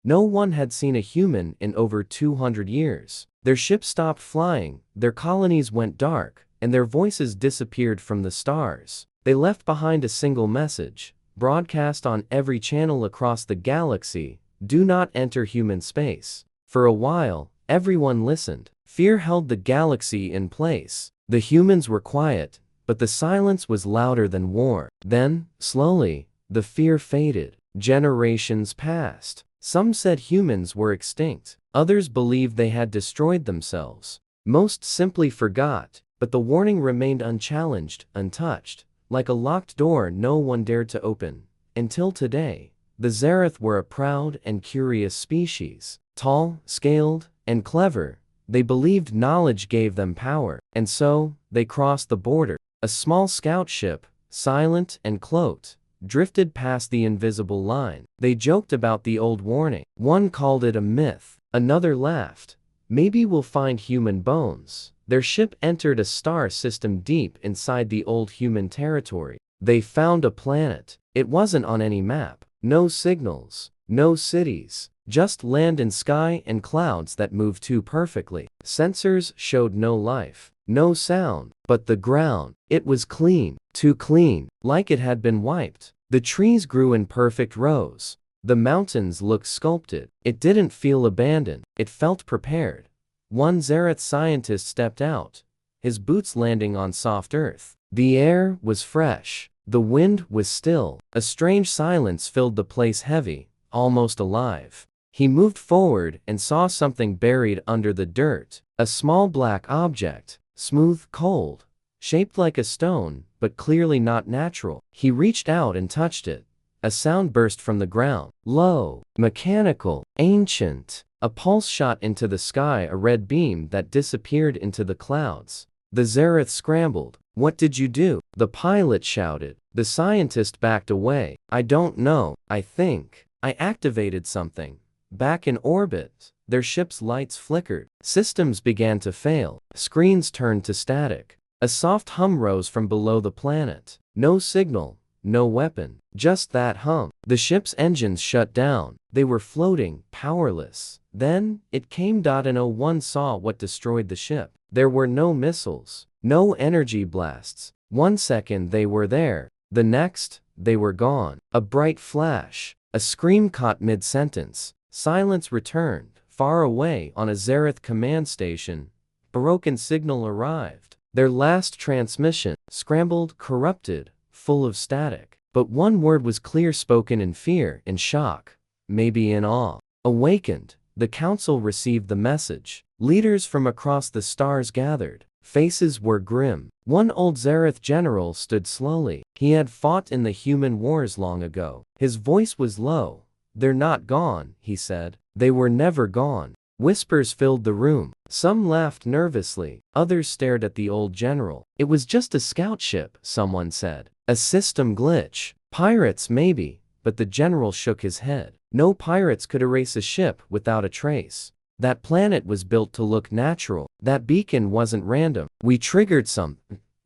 No one had seen a human in over 200 years. Their ship stopped flying, their colonies went dark, and their voices disappeared from the stars. They left behind a single message, broadcast on every channel across the galaxy: do not enter human space. For a while, everyone listened. Fear held the galaxy in place. The humans were quiet, but the silence was louder than war. Then, slowly, the fear faded. Generations passed. Some said humans were extinct. Others believed they had destroyed themselves. Most simply forgot, but the warning remained unchallenged, untouched, like a locked door no one dared to open. Until today, the Zereth were a proud and curious species. Tall, scaled, and clever, they believed knowledge gave them power. And so, they crossed the border. A small scout ship, silent and cloaked, drifted past the invisible line. They joked about the old warning. One called it a myth. Another laughed. Maybe we'll find human bones. Their ship entered a star system deep inside the old human territory. They found a planet. It wasn't on any map. No signals. No cities. Just land and sky and clouds that moved too perfectly. Sensors showed no life. No sound. But the ground, it was clean. Too clean. Like it had been wiped. The trees grew in perfect rows. The mountains looked sculpted. It didn't feel abandoned. It felt prepared. One Zereth scientist stepped out, his boots landing on soft earth. The air was fresh. The wind was still. A strange silence filled the place, heavy, almost alive. He moved forward and saw something buried under the dirt. A small black object, smooth, cold, shaped like a stone, but clearly not natural. He reached out and touched it. A sound burst from the ground. Low, mechanical, ancient. A pulse shot into the sky, a red beam that disappeared into the clouds. The Zereth scrambled. What did you do? The pilot shouted. The scientist backed away. I don't know. I think I activated something. Back in orbit, their ship's lights flickered. Systems began to fail. Screens turned to static. A soft hum rose from below the planet. No signal, no weapon, just that hum. The ship's engines shut down. They were floating, powerless. Then, it came. No one saw what destroyed the ship. There were no missiles, no energy blasts. 1 second they were there. The next, they were gone. A bright flash. A scream caught mid-sentence. Silence returned. Far away on a Zereth command station, broken signal arrived. Their last transmission, scrambled, corrupted, full of static. But one word was clear, spoken in fear, in shock, maybe in awe. Awakened, the council received the message. Leaders from across the stars gathered. Faces were grim. One old Zereth general stood slowly. He had fought in the human wars long ago. His voice was low. They're not gone, he said. They were never gone. Whispers filled the room. Some laughed nervously. Others stared at the old general. It was just a scout ship, someone said. A system glitch. Pirates maybe, but the general shook his head. No pirates could erase a ship without a trace. That planet was built to look natural. That beacon wasn't random. We triggered some.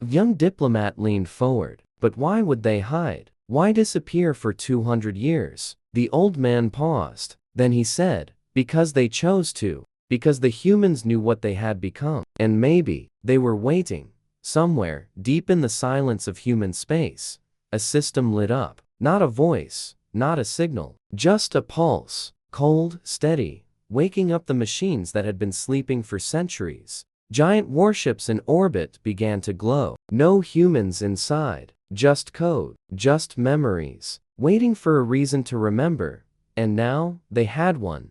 Young diplomat leaned forward. But why would they hide? Why disappear for 200 years? The old man paused. Then he said, because they chose to. Because the humans knew what they had become. And maybe, they were waiting. Somewhere, deep in the silence of human space, a system lit up. Not a voice, not a signal. Just a pulse. Cold, steady, waking up the machines that had been sleeping for centuries. Giant warships in orbit began to glow. No humans inside. Just code. Just memories. Waiting for a reason to remember. And now, they had one.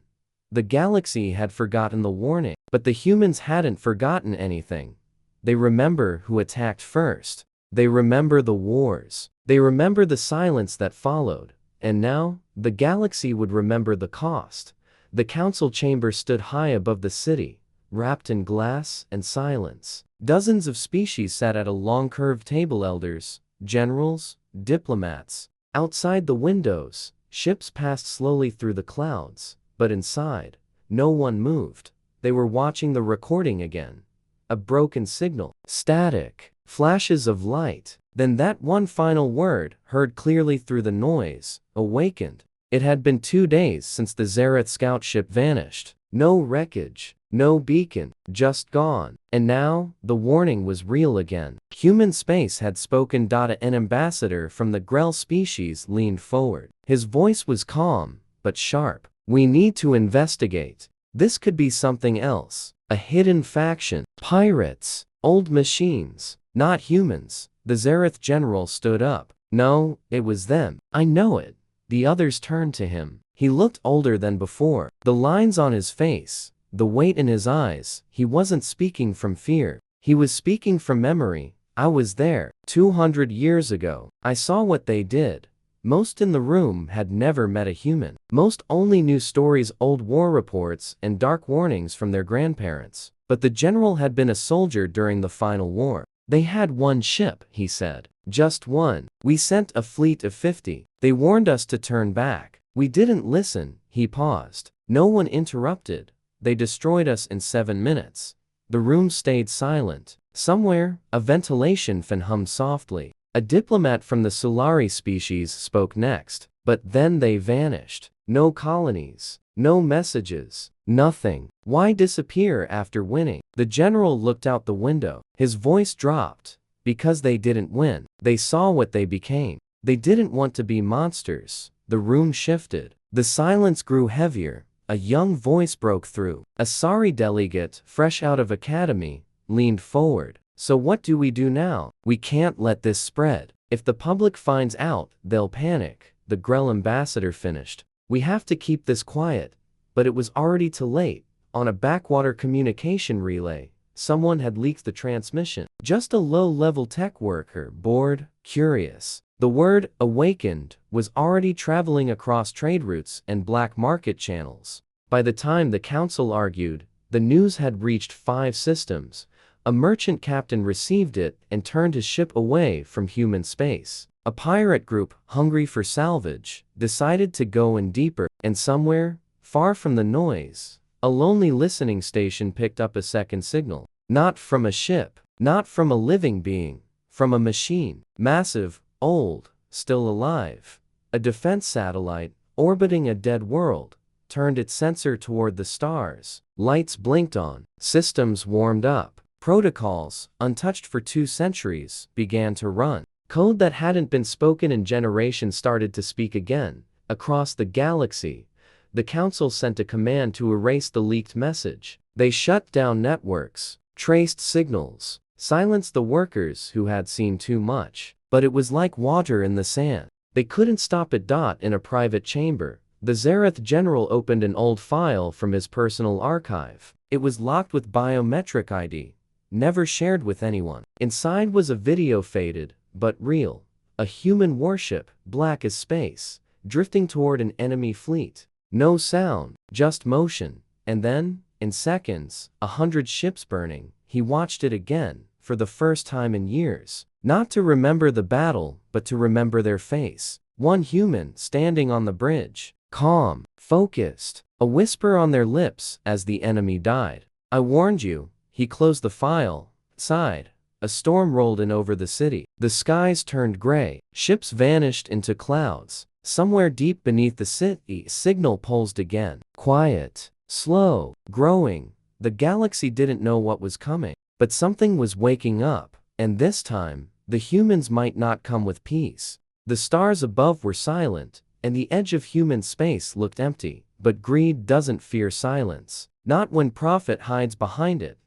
The galaxy had forgotten the warning. But the humans hadn't forgotten anything. They remember who attacked first. They remember the wars. They remember the silence that followed. And now, the galaxy would remember the cost. The council chamber stood high above the city, wrapped in glass and silence. Dozens of species sat at a long curved table, elders, generals, diplomats. Outside the windows, ships passed slowly through the clouds, but inside, no one moved. They were watching the recording again. A broken signal. Static. Flashes of light. Then that one final word, heard clearly through the noise, awakened. It had been 2 days since the Zareth scout ship vanished. No wreckage, no beacon, just gone. And now, the warning was real again. Human space had spoken. An ambassador from the Grell species leaned forward. His voice was calm, but sharp. We need to investigate. This could be something else. A hidden faction. Pirates. Old machines. Not humans. The Zareth general stood up. No, it was them. I know it. The others turned to him. He looked older than before. The lines on his face, the weight in his eyes. He wasn't speaking from fear. He was speaking from memory. I was there 200 years ago. I saw what they did. Most in the room had never met a human. Most only knew stories, old war reports, and dark warnings from their grandparents. But the general had been a soldier during the final war. They had one ship, he said. Just one. We sent a fleet of 50. They warned us to turn back. We didn't listen. He paused. No one interrupted. They destroyed us in 7 minutes. The room stayed silent. Somewhere, a ventilation fan hummed softly. A diplomat from the Solari species spoke next. But then they vanished. No colonies. No messages. Nothing. Why disappear after winning? The general looked out the window. His voice dropped. Because they didn't win. They saw what they became. They didn't want to be monsters. The room shifted. The silence grew heavier. A young voice broke through. A Sari delegate, fresh out of academy, leaned forward. So what do we do now? We can't let this spread. If the public finds out, they'll panic. The Grell ambassador finished. We have to keep this quiet. But it was already too late. On a backwater communication relay, someone had leaked the transmission. Just a low-level tech worker, bored, curious. The word, awakened, was already traveling across trade routes and black market channels. By the time the council argued, the news had reached 5 systems. A merchant captain received it and turned his ship away from human space. A pirate group, hungry for salvage, decided to go in deeper, and somewhere, far from the noise, a lonely listening station picked up a second signal. Not from a ship, not from a living being, from a machine. Massive, old, still alive. A defense satellite, orbiting a dead world, turned its sensor toward the stars. Lights blinked on, systems warmed up. Protocols, untouched for 2 centuries, began to run. Code that hadn't been spoken in generations started to speak again. Across the galaxy, the council sent a command to erase the leaked message. They shut down networks, traced signals, silenced the workers who had seen too much. But it was like water in the sand. They couldn't stop it. In a private chamber, the Zareth general opened an old file from his personal archive. It was locked with biometric ID, never shared with anyone. Inside was a video, faded, but real. A human warship, black as space, drifting toward an enemy fleet. No sound, just motion. And then, in seconds, 100 ships burning. He watched it again, for the first time in years. Not to remember the battle, but to remember their face. One human standing on the bridge, calm, focused, a whisper on their lips as the enemy died. I warned you. He closed the file, sighed. A storm rolled in over the city. The skies turned gray. Ships vanished into clouds. Somewhere deep beneath the city, signal pulsed again. Quiet, slow, growing. The galaxy didn't know what was coming. But something was waking up. And this time, the humans might not come with peace. The stars above were silent, and the edge of human space looked empty. But greed doesn't fear silence. Not when profit hides behind it.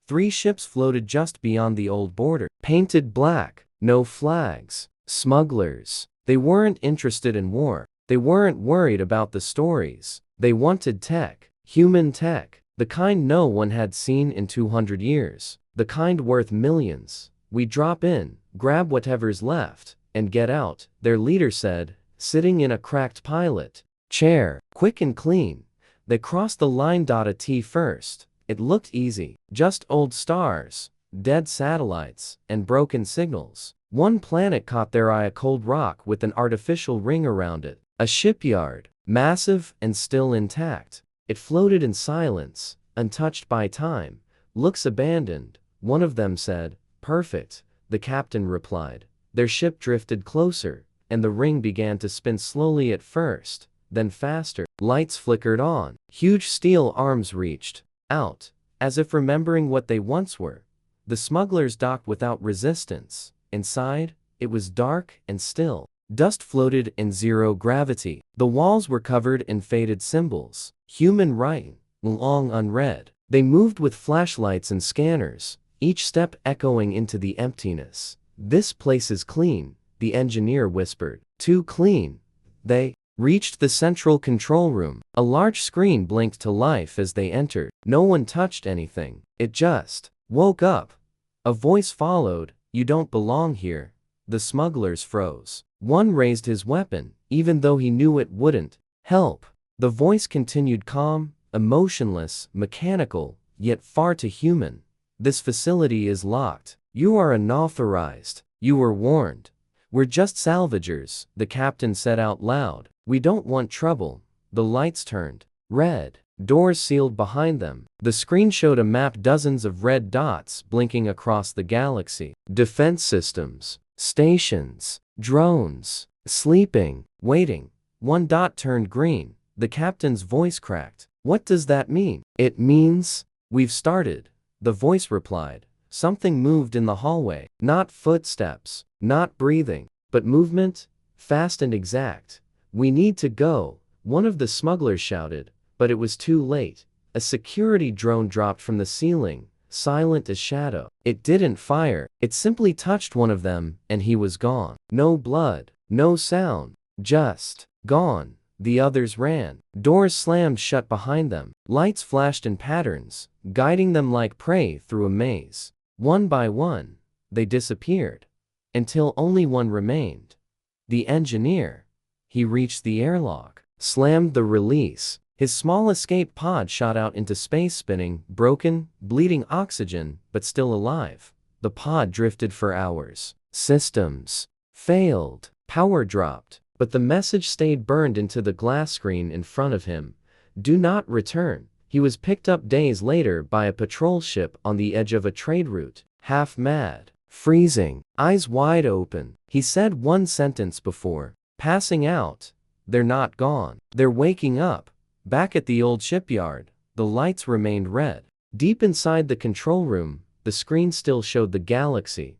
3 ships floated just beyond the old border. Painted black, no flags. Smugglers. They weren't interested in war. They weren't worried about the stories. They wanted tech. Human tech. The kind no one had seen in 200 years. The kind worth millions. We drop in, grab whatever's left, and get out, their leader said, sitting in a cracked pilot chair. Quick and clean. They crossed the line. At first, it looked easy. Just old stars, dead satellites, and broken signals. One planet caught their eye, a cold rock with an artificial ring around it. A shipyard, massive and still intact. It floated in silence, untouched by time. Looks abandoned, one of them said. Perfect, the captain replied. Their ship drifted closer, and the ring began to spin slowly at first. then faster. Lights flickered on. Huge steel arms reached out, as if remembering what they once were. The smugglers docked without resistance. Inside, it was dark and still. Dust floated in zero gravity. The walls were covered in faded symbols. Human writing, long unread. They moved with flashlights and scanners, each step echoing into the emptiness. "This place is clean," the engineer whispered. "Too clean." They reached the central control room. A large screen blinked to life as they entered. No one touched anything. It just woke up. A voice followed, "You don't belong here." The smugglers froze. One raised his weapon, even though he knew it wouldn't help. The voice continued calm, emotionless, mechanical, yet far too human. "This facility is locked. You are unauthorized. You were warned." "We're just salvagers," the captain said out loud. "We don't want trouble." The lights turned red. Doors sealed behind them. The screen showed a map, dozens of red dots blinking across the galaxy. Defense systems, stations, drones, sleeping, waiting. One dot turned green. The captain's voice cracked. "What does that mean?" "It means we've started," the voice replied. Something moved in the hallway. Not footsteps, not breathing, but movement, fast and exact. "We need to go," one of the smugglers shouted, but it was too late. A security drone dropped from the ceiling, silent as shadow. It didn't fire, it simply touched one of them, and he was gone. No blood, no sound, just gone. The others ran. Doors slammed shut behind them. Lights flashed in patterns, guiding them like prey through a maze. One by one, they disappeared, until only one remained. The engineer. He reached the airlock, slammed the release. His small escape pod shot out into space, spinning, broken, bleeding oxygen, but still alive. The pod drifted for hours. Systems failed. Power dropped. But the message stayed burned into the glass screen in front of him. "Do not return." He was picked up days later by a patrol ship on the edge of a trade route. Half mad, freezing, eyes wide open. He said one sentence before passing out. "They're not gone. They're waking up." Back at the old shipyard, the lights remained red. Deep inside the control room, the screen still showed the galaxy.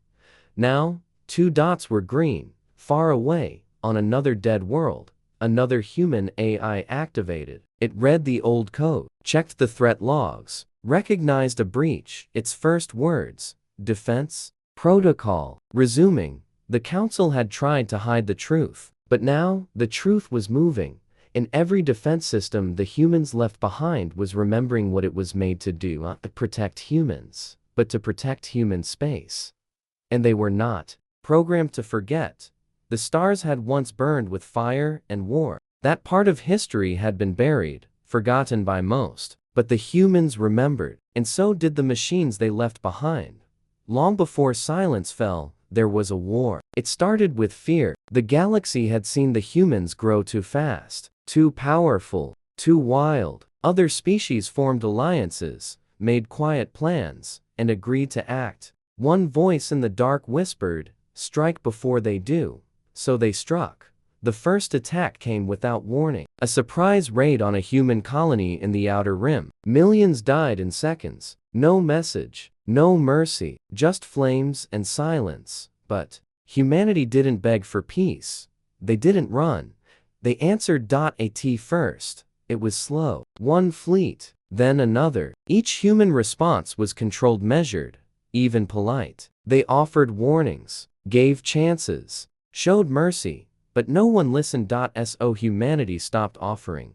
Now, two dots were green, far away, on another dead world. Another human AI activated. It read the old code, checked the threat logs, recognized a breach. Its first words, "Defense Protocol." Resuming, the council had tried to hide the truth, but now, the truth was moving. In every defense system the humans left behind was remembering what it was made to do, not to protect humans, but to protect human space. And they were not programmed to forget. The stars had once burned with fire and war. That part of history had been buried, forgotten by most. But the humans remembered, and so did the machines they left behind. Long before silence fell, there was a war. It started with fear. The galaxy had seen the humans grow too fast, too powerful, too wild. Other species formed alliances, made quiet plans, and agreed to act. One voice in the dark whispered, "Strike before they do." So they struck. The first attack came without warning. A surprise raid on a human colony in the Outer Rim. Millions died in seconds. No message, no mercy, just flames and silence. But humanity didn't beg for peace. They didn't run. They answered at first. It was slow. One fleet, then another. Each human response was controlled, measured, even polite. They offered warnings, gave chances, showed mercy, but no one listened. So humanity stopped offering.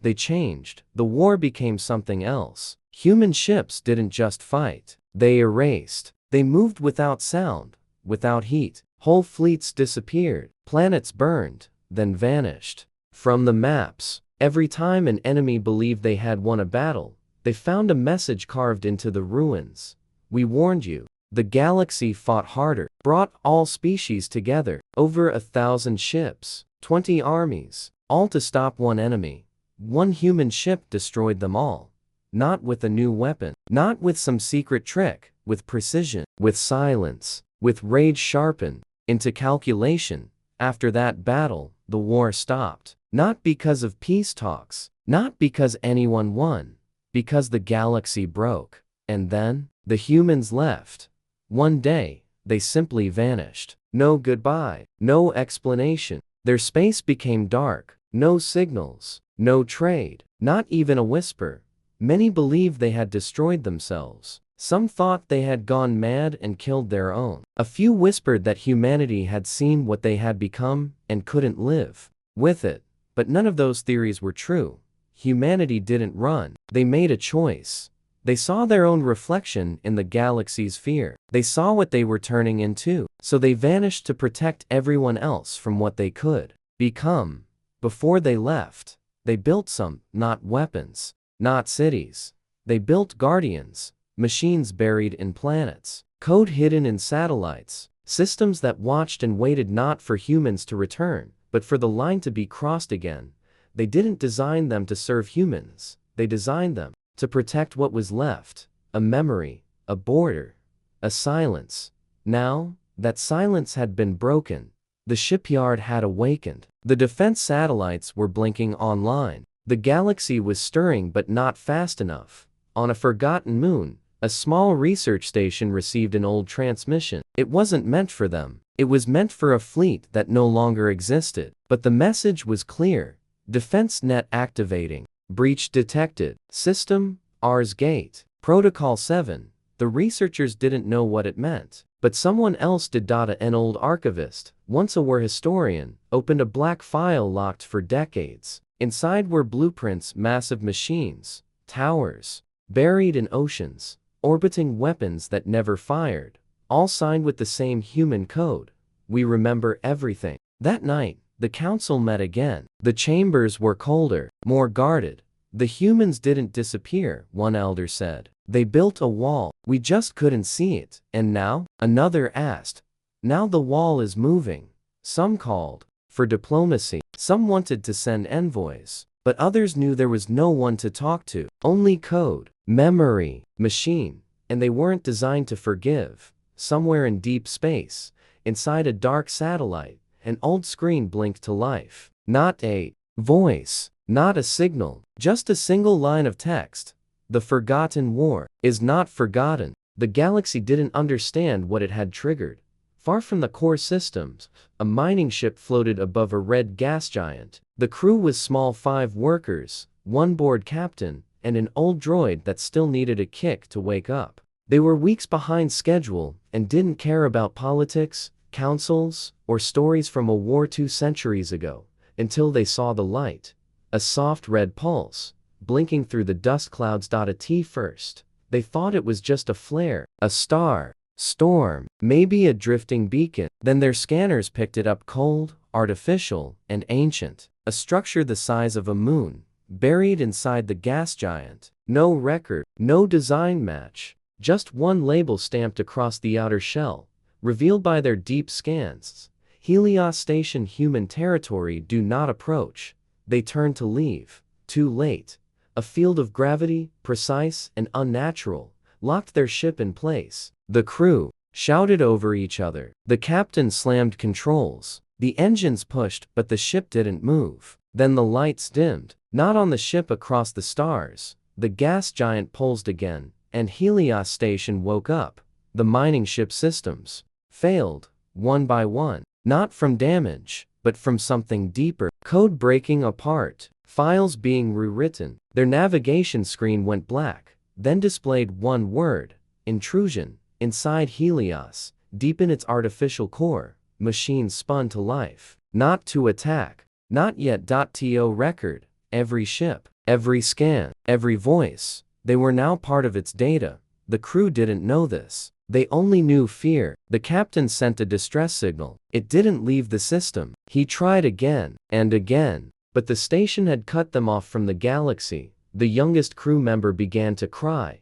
They changed. The war became something else. Human ships didn't just fight. They erased. They moved without sound, without heat. Whole fleets disappeared. Planets burned, then vanished from the maps. Every time an enemy believed they had won a battle, they found a message carved into the ruins. "We warned you." The galaxy fought harder, brought all species together, over 1,000 ships, 20 armies, all to stop one enemy. One human ship destroyed them all. Not with a new weapon, not with some secret trick, with precision, with silence, with rage sharpened into calculation. After that battle, the war stopped. Not because of peace talks, not because anyone won, because the galaxy broke. And then, the humans left. One day, they simply vanished. No goodbye, no explanation. Their space became dark, no signals, no trade, not even a whisper. Many believed they had destroyed themselves. Some thought they had gone mad and killed their own. A few whispered that humanity had seen what they had become and couldn't live with it. But none of those theories were true. Humanity didn't run. They made a choice. They saw their own reflection in the galaxy's fear. They saw what they were turning into. So they vanished to protect everyone else from what they could become. Before they left, they built not weapons, not cities. They built guardians, machines buried in planets, code hidden in satellites, systems that watched and waited not for humans to return, but for the line to be crossed again. They didn't design them to serve humans. They designed them to protect what was left, a memory, a border, a silence. Now, that silence had been broken. The shipyard had awakened. The defense satellites were blinking online. The galaxy was stirring but not fast enough. On a forgotten moon, a small research station received an old transmission. It wasn't meant for them. It was meant for a fleet that no longer existed. But the message was clear. Defense net activating. Breach detected. System, Ars Gate. Protocol 7. The researchers didn't know what it meant. But someone else did. An old archivist, once a war historian, opened a black file locked for decades. Inside were blueprints, massive machines, towers, buried in oceans, orbiting weapons that never fired, all signed with the same human code. We remember everything. That night, the council met again. The chambers were colder, more guarded. The humans didn't disappear, one elder said. They built a wall. We just couldn't see it. And now? Another asked. Now the wall is moving. Some called for diplomacy. Some wanted to send envoys. But others knew there was no one to talk to. Only code, memory, machine. And they weren't designed to forgive. Somewhere in deep space, inside a dark satellite, an old screen blinked to life. Not a voice, not a signal, just a single line of text. The forgotten war is not forgotten. The galaxy didn't understand what it had triggered. Far from the core systems, a mining ship floated above a red gas giant. The crew was small, 5 workers, 1 board captain, and an old droid that still needed a kick to wake up. They were weeks behind schedule and didn't care about politics, councils, or stories from a war 2 centuries ago, until they saw the light. A soft red pulse, blinking through the dust clouds. At first, they thought it was just a flare, a star, storm, maybe a drifting beacon. Then their scanners picked it up: cold, artificial, and ancient. A structure the size of a moon, buried inside the gas giant. No record, no design match, just one label stamped across the outer shell, revealed by their deep scans. Helios Station, human territory, do not approach. They turned to leave. Too late. A field of gravity, precise and unnatural, locked their ship in place. The crew shouted over each other. The captain slammed controls. The engines pushed, but the ship didn't move. Then the lights dimmed. Not on the ship, across the stars. The gas giant pulsed again, and Helios Station woke up. The mining ship systems failed, one by one. Not from damage, but from something deeper. Code breaking apart. Files being rewritten. Their navigation screen went black, then displayed one word: intrusion. Inside Helios, deep in its artificial core, machines spun to life. Not to attack. Not yet. To record every ship, every scan, every voice. They were now part of its data. The crew didn't know this. They only knew fear. The captain sent a distress signal. It didn't leave the system. He tried again and again, but the station had cut them off from the galaxy. The youngest crew member began to cry.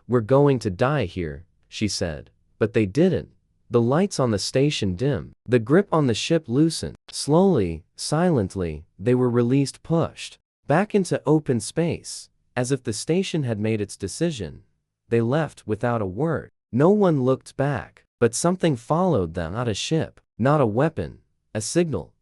"We're going to die here," she said. But they didn't. The lights on the station dimmed. The grip on the ship loosened. Slowly, silently, they were released, pushed back into open space, as if the station had made its decision. They left without a word. No one looked back, but something followed them. Not a ship, not a weapon, a signal.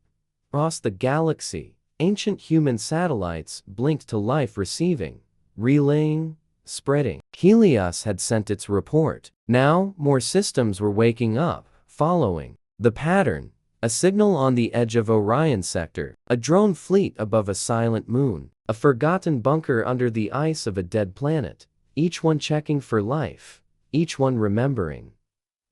Across the galaxy, ancient human satellites blinked to life, receiving, relaying, spreading. Helios had sent its report. Now, more systems were waking up, following the pattern. A signal on the edge of Orion sector, a drone fleet above a silent moon, a forgotten bunker under the ice of a dead planet, each one checking for life, each one remembering.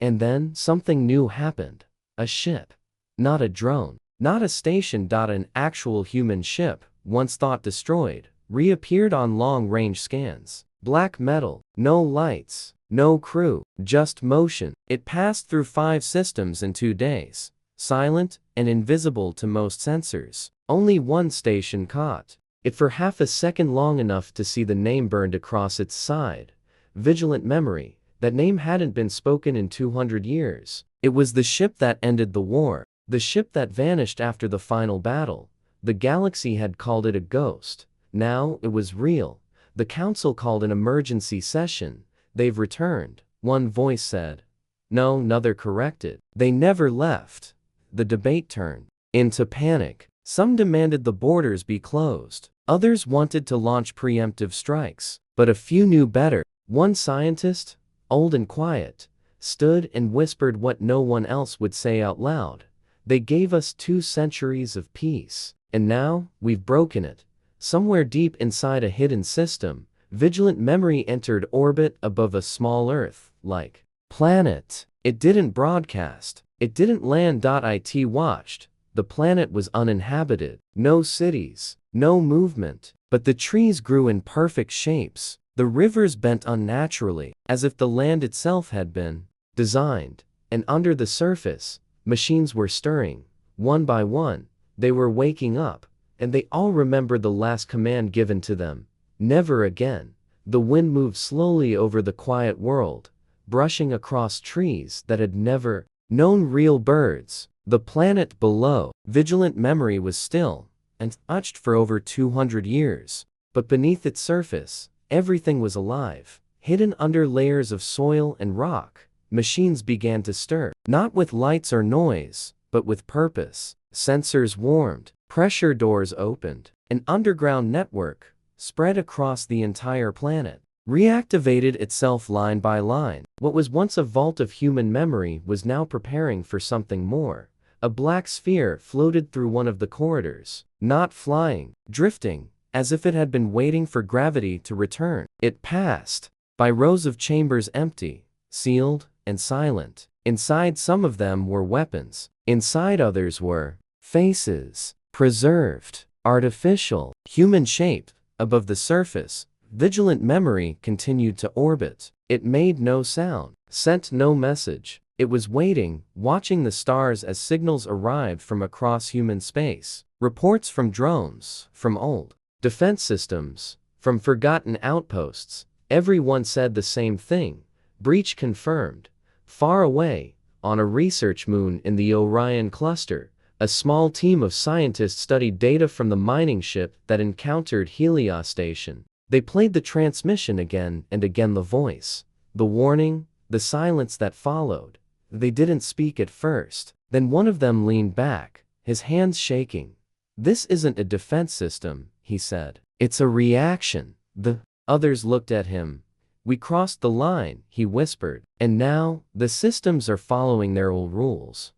And then something new happened. A ship. Not a drone, not a station. An actual human ship, once thought destroyed, reappeared on long-range scans. Black metal, no lights, no crew, just motion. It passed through 5 systems in 2 days. Silent and invisible to most sensors. Only one station caught it for half a second, long enough to see the name burned across its side. Vigilant memory. That name hadn't been spoken in 200 years. It was the ship that ended the war. The ship that vanished after the final battle. The galaxy had called it a ghost. Now it was real. The council called an emergency session. They've returned, one voice said. No, another corrected. They never left. The debate turned into panic. Some demanded the borders be closed. Others wanted to launch preemptive strikes. But a few knew better. One scientist, old and quiet, stood and whispered what no one else would say out loud. They gave us 2 centuries of peace. And now, we've broken it. Somewhere deep inside a hidden system, vigilant memory entered orbit above a small Earth-like planet. It didn't broadcast. It didn't land. It watched. The planet was uninhabited. No cities, no movement. But the trees grew in perfect shapes. The rivers bent unnaturally, as if the land itself had been designed. And under the surface, machines were stirring. One by one, they were waking up. And they all remembered the last command given to them. Never again. The wind moved slowly over the quiet world, brushing across trees that had never known real birds. The planet below, vigilant memory was still and untouched for over 200 years. But beneath its surface, everything was alive. Hidden under layers of soil and rock, machines began to stir. Not with lights or noise, but with purpose. Sensors warmed. Pressure doors opened. An underground network spread across the entire planet, reactivated itself line by line. What was once a vault of human memory was now preparing for something more. A black sphere floated through one of the corridors, not flying, drifting, as if it had been waiting for gravity to return. It passed by rows of chambers, empty, sealed, and silent. Inside, some of them were weapons. Inside, others were faces. Preserved, artificial, human-shaped. Above the surface, vigilant memory continued to orbit. It made no sound, sent no message. It was waiting, watching the stars as signals arrived from across human space. Reports from drones, from old defense systems, from forgotten outposts. Everyone said the same thing. Breach confirmed. Far away, on a research moon in the Orion cluster, a small team of scientists studied data from the mining ship that encountered Helios station. They played the transmission again and again, the voice, the warning, the silence that followed. They didn't speak at first. Then one of them leaned back, his hands shaking. This isn't a defense system, he said. It's a reaction. The others looked at him. We crossed the line, he whispered. And now, the systems are following their old rules.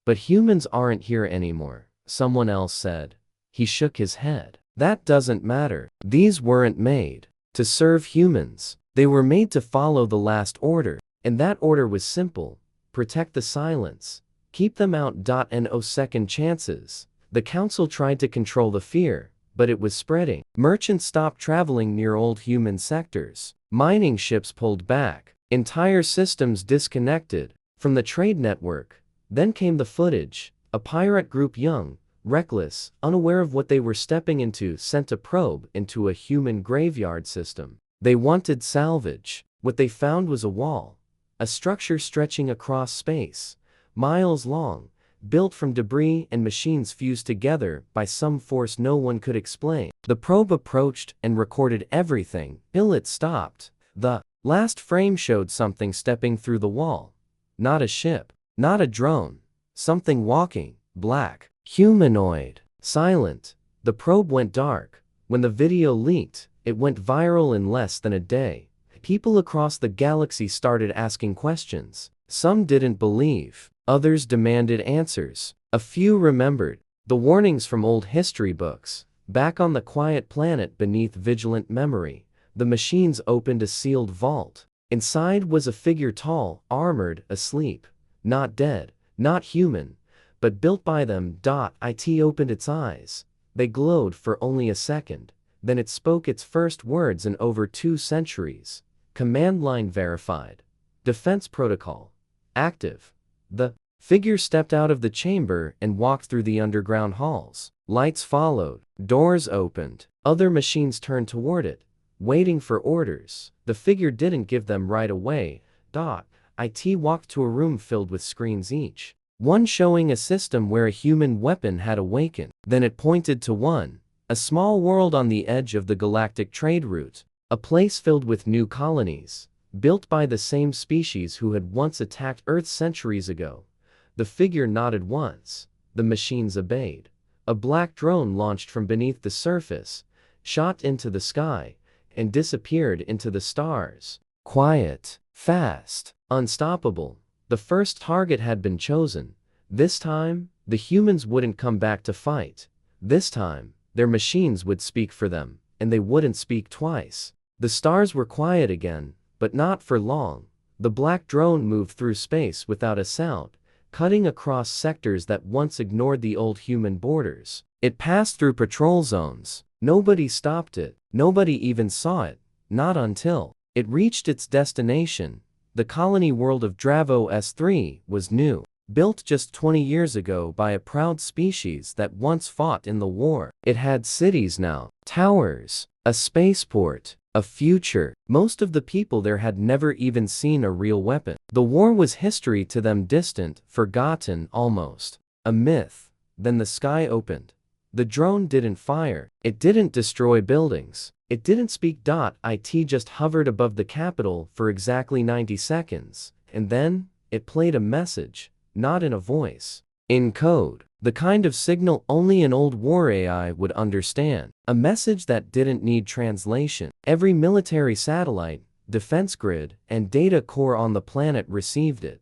But humans aren't here anymore, someone else said. He shook his head. That doesn't matter. These weren't made to serve humans. They were made to follow the last order. And that order was simple. Protect the silence. Keep them out. No second chances. The council tried to control the fear, but it was spreading. Merchants stopped traveling near old human sectors. Mining ships pulled back. Entire systems disconnected from the trade network. Then came the footage. A pirate group, young, reckless, unaware of what they were stepping into, sent a probe into a human graveyard system. They wanted salvage. What they found was a wall. A structure stretching across space, miles long, built from debris and machines fused together by some force no one could explain. The probe approached and recorded everything till it stopped. The last frame showed something stepping through the wall. Not a ship. Not a drone. Something walking, black, Humanoid. Silent. The probe went dark. When the video leaked, it went viral in less than a day. People across the galaxy started asking questions. Some didn't believe. Others demanded answers. A few remembered the warnings from old history books. Back on the quiet planet beneath vigilant memory, the machines opened a sealed vault. Inside was a figure tall, armored, asleep. Not dead, not human, but built by them. It opened its eyes. They glowed for only a second. Then it spoke its first words in over 2 centuries. Command line verified. Defense protocol active. The figure stepped out of the chamber and walked through the underground halls. Lights followed. Doors opened. Other machines turned toward it, waiting for orders. The figure didn't give them right away. It walked to a room filled with screens, each one showing a system where a human weapon had awakened. Then it pointed to one, a small world on the edge of the galactic trade route, a place filled with new colonies, built by the same species who had once attacked Earth centuries ago. The figure nodded once. The machines obeyed. A black drone launched from beneath the surface, shot into the sky, and disappeared into the stars. Quiet, fast, unstoppable. The first target had been chosen. This time, the humans wouldn't come back to fight. This time, their machines would speak for them, and they wouldn't speak twice. The stars were quiet again, but not for long. The black drone moved through space without a sound, cutting across sectors that once ignored the old human borders. It passed through patrol zones. Nobody stopped it. Nobody even saw it. Not until it reached its destination. The colony world of Dravo S3 was new, built just 20 years ago by a proud species that once fought in the war. It had cities now, towers, a spaceport, a future. Most of the people there had never even seen a real weapon. The war was history to them, distant, forgotten, almost a myth. Then the sky opened. The drone didn't fire. It didn't destroy buildings. It didn't speak. It just hovered above the capital for exactly 90 seconds. And then, it played a message, not in a voice, in code. The kind of signal only an old war AI would understand. A message that didn't need translation. Every military satellite, defense grid, and data core on the planet received it.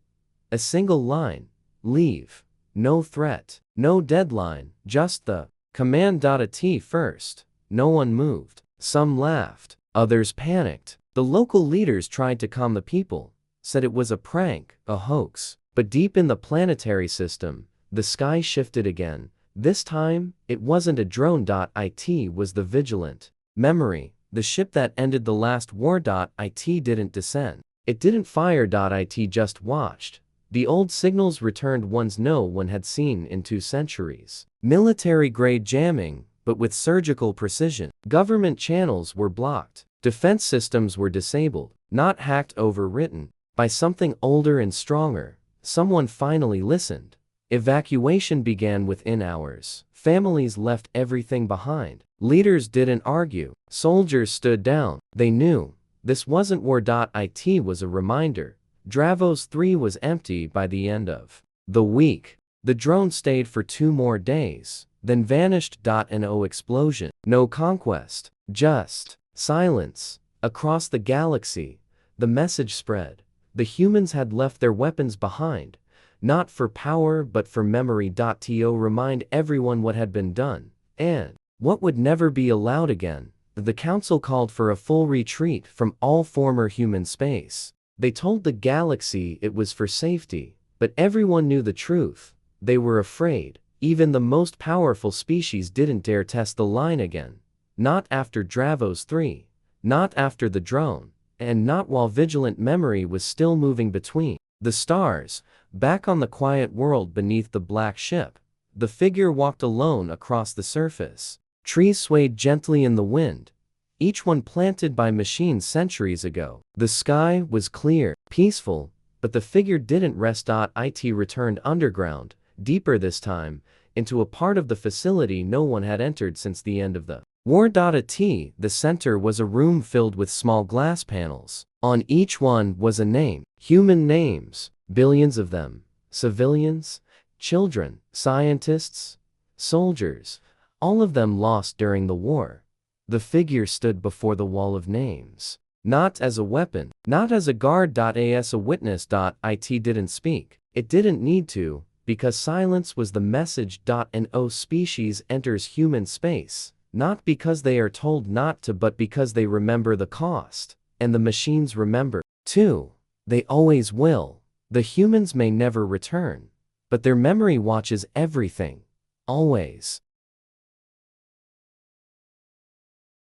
A single line. Leave. No threat. No deadline. Just the command. T first. No one moved. Some laughed. Others panicked. The local leaders tried to calm the people, said it was a prank, a hoax. But deep in the planetary system, the sky shifted again. This time, it wasn't a drone. It was the vigilant memory, the ship that ended the last war. It didn't descend. It didn't fire. It just watched. The old signals returned, ones no one had seen in 2 centuries. Military-grade jamming, but with surgical precision. Government channels were blocked. Defense systems were disabled, not hacked, overwritten by something older and stronger. Someone finally listened. Evacuation began within hours. Families left everything behind. Leaders didn't argue. Soldiers stood down. They knew this wasn't war. It was a reminder. Dravos 3 was empty by the end of the week. The drone stayed for 2 more days, then vanished. No explosion, no conquest, just silence. Across the galaxy, the message spread. The humans had left their weapons behind, not for power but for memory. To remind everyone what had been done, and what would never be allowed again. The council called for a full retreat from all former human space. They told the galaxy it was for safety, but everyone knew the truth. They were afraid. Even the most powerful species didn't dare test the line again. Not after Dravos 3. Not after the drone. And not while vigilant memory was still moving between the stars. Back on the quiet world beneath the black ship, the figure walked alone across the surface. Trees swayed gently in the wind, each one planted by machines centuries ago. The sky was clear, peaceful, but the figure didn't rest. It returned underground, deeper this time, into a part of the facility no one had entered since the end of the war. The center was a room filled with small glass panels. On each one was a name. Human names, billions of them. Civilians, children, scientists, soldiers, all of them lost during the war. The figure stood before the wall of names. Not as a weapon, not as a guard. As a witness. It didn't speak. It didn't need to, because silence was the message. No species enters human space, not because they are told not to, but because they remember the cost. And the machines remember, too. They always will. The humans may never return, but their memory watches everything. Always.